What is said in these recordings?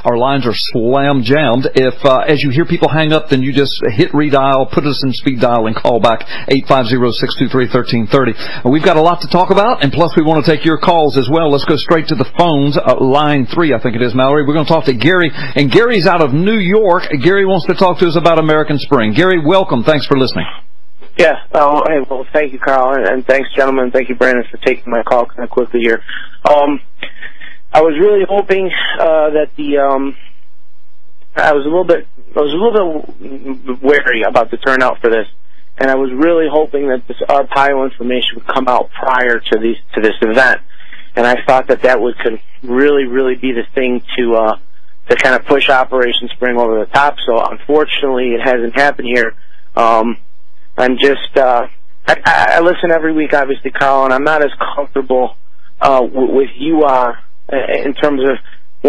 Our lines are slam jammed. If as you hear people hang up, then you just hit redial, put us in speed dial, and call back 850-623-1330. We've got a lot to talk about, and plus we want to take your calls as well. Let's go straight to the phones. Line 3, I think it is, Mallory. We're going to talk to Gary, and Gary's out of New York. Gary wants to talk to us about American Spring. Gary, welcome. Thanks for listening. Yeah. Oh, hey, well, thank you, Carl, and thanks, gentlemen. Thank you, Brandon, for taking my call kind of quickly here. I was really hoping that I was a little bit wary about the turnout for this, and I was really hoping that this Arpaio information would come out prior to this event, and I thought that could really be the thing to kind of push Operation Spring over the top. So unfortunately, it hasn't happened here. I'm just I listen every week, obviously, Carl, and I'm not as comfortable with you are in terms of,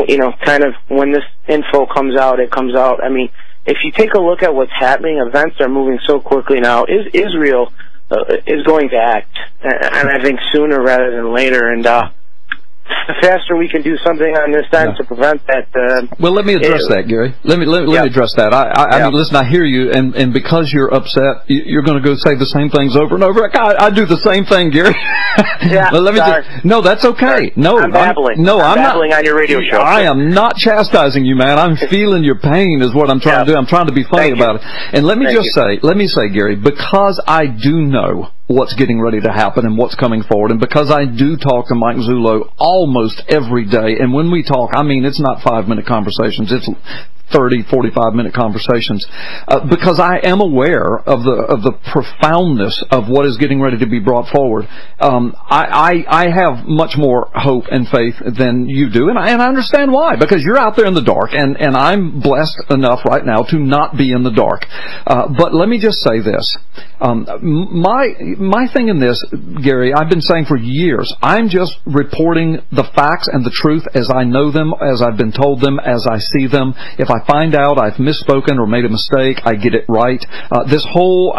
you know, kind of when this info comes out, it comes out. I mean, if you take a look at what's happening, events are moving so quickly now. Israel is going to act, and I think sooner rather than later. And the faster we can do something on this end to prevent that. Well, let me address that, Gary. Let me address that. I mean, listen, I hear you, and because you're upset, you're going to go say the same things over and over. I do the same thing, Gary. Yeah. Let me no, that's okay. No, I'm babbling. I'm babbling on your radio show. I am not chastising you, man. I'm feeling your pain is what I'm trying to do. I'm trying to be funny about it. And let me say, Gary, because I do know what's getting ready to happen and what's coming forward, and because I do talk to Mike Zullo almost every day, and when we talk, I mean, it's not 5-minute conversations, it's 30, 45-minute conversations, because I am aware of the profoundness of what is getting ready to be brought forward. I have much more hope and faith than you do, and I understand why, because you're out there in the dark, and I'm blessed enough right now to not be in the dark. But let me just say this. My thing in this, Gary, I've been saying for years, I'm just reporting the facts and the truth as I know them, as I've been told them, as I see them. If I find out I've misspoken or made a mistake, I get it right. This whole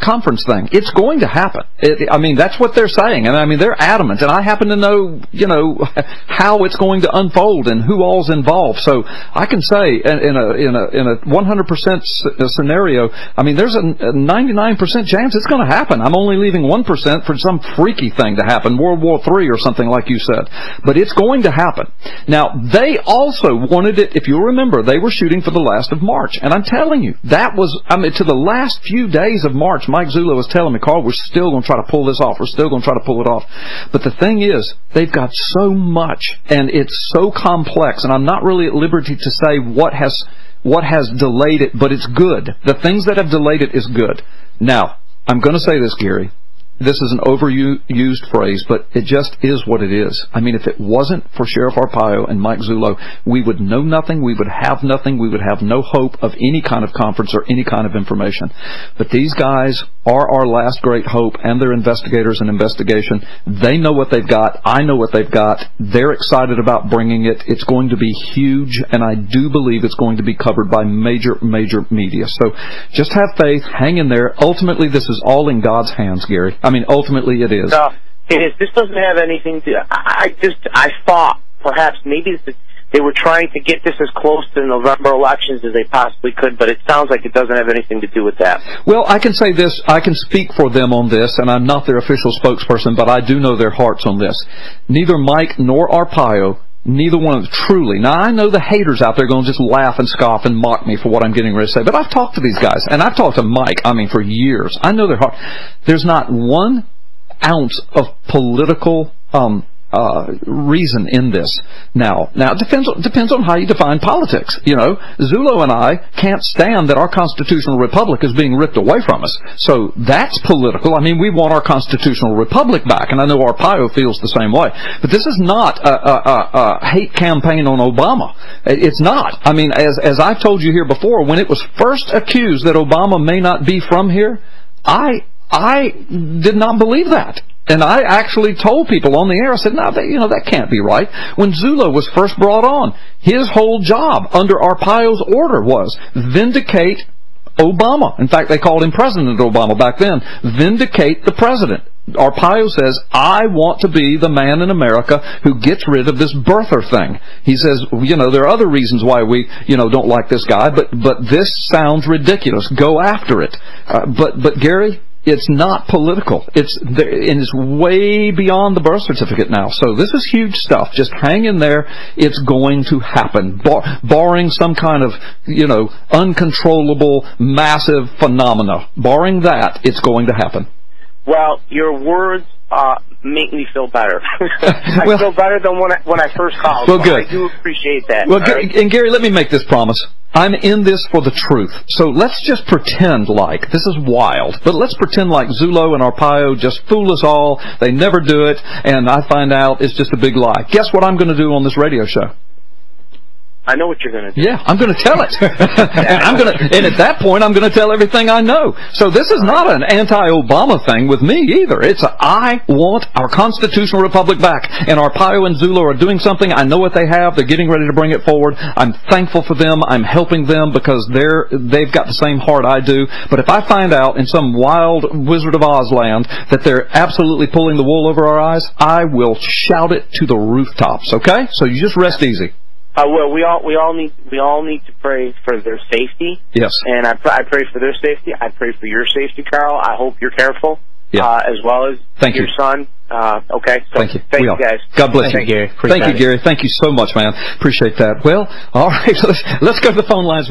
conference thing, it's going to happen. I mean, that's what they're saying, and I mean, they're adamant, and I happen to know, you know, how it's going to unfold and who all's involved. So I can say in a 100% scenario, I mean, there's a 99% chance it's going to happen. I'm only leaving 1% for some freaky thing to happen, World War III or something like you said. But it's going to happen. Now, they also wanted it, if you'll remember, they were shooting for the last of March. And I'm telling you, that was, I mean, to the last few days of March, Mike Zullo was telling me, Carl, we're still going to try to pull this off. We're still going to try to pull it off. But the thing is, they've got so much, and it's so complex, and I'm not really at liberty to say what has delayed it, but it's good. The things that have delayed it is good. Now, I'm going to say this, Gary. This is an overused phrase, but it just is what it is. I mean, if it wasn't for Sheriff Arpaio and Mike Zullo, we would know nothing, we would have nothing, we would have no hope of any kind of conference or any kind of information. But these guys are our last great hope, and they're investigators in investigation. They know what they've got. I know what they've got. They're excited about bringing it. It's going to be huge, and I do believe it's going to be covered by major media. So just have faith. Hang in there. Ultimately, this is all in God's hands, Gary. I mean, ultimately it is. It is. This doesn't have anything to... I thought perhaps maybe they were trying to get this as close to the November elections as they possibly could, but it sounds like it doesn't have anything to do with that. Well, I can say this. I can speak for them on this, and I'm not their official spokesperson, but I do know their hearts on this. Neither Mike nor Arpaio, neither one of them, truly. Now, I know the haters out there going to just laugh and scoff and mock me for what I'm getting ready to say, but I've talked to these guys, and I've talked to Mike, I mean, for years. I know their heart. There's not 1 ounce of political reason in this. Now it depends on how you define politics. You know, Zullo and I can't stand that our constitutional republic is being ripped away from us. So that's political. I mean, we want our constitutional republic back, and I know Arpaio feels the same way. But this is not a hate campaign on Obama. It's not. I mean, as I've told you here before, when it was first accused that Obama may not be from here, I did not believe that. And I actually told people on the air, I said, no, that can't be right. When Zullo was first brought on, his whole job under Arpaio's order was vindicate Obama. In fact, they called him President Obama back then. Vindicate the president. Arpaio says, I want to be the man in America who gets rid of this birther thing. He says, there are other reasons why we, don't like this guy, but this sounds ridiculous. Go after it. But Gary, it's not political. It's way beyond the birth certificate now. So this is huge stuff. Just hang in there. It's going to happen, barring some kind of, uncontrollable, massive phenomena. Barring that, it's going to happen. Well, your words make me feel better. I feel better than when I first called. Well, good. I do appreciate that. Well, and Gary, let me make this promise. I'm in this for the truth. So let's just pretend like, this is wild, but let's pretend like Zullo and Arpaio just fool us all. They never do it, and I find out it's just a big lie. Guess what I'm going to do on this radio show? I know what you're going to do. Yeah, I'm going to tell it. and at that point, I'm going to tell everything I know. So this is not an anti-Obama thing with me either. It's I want our constitutional republic back. And Arpaio and Zullo are doing something. I know what they have. They're getting ready to bring it forward. I'm thankful for them. I'm helping them because they've got the same heart I do. But if I find out in some wild Wizard of Oz land that they're absolutely pulling the wool over our eyes, I will shout it to the rooftops. Okay? So you just rest easy. Well, we all need to pray for their safety. Yes. And I pray for their safety. I pray for your safety, Carl. I hope you're careful. Yeah. As well as your son. Okay. So thank you. Thank you, guys. God bless you. Thank you, Gary. Thank you, Gary. Thank you so much, man. Appreciate that. Well, all right. Let's go to the phone lines.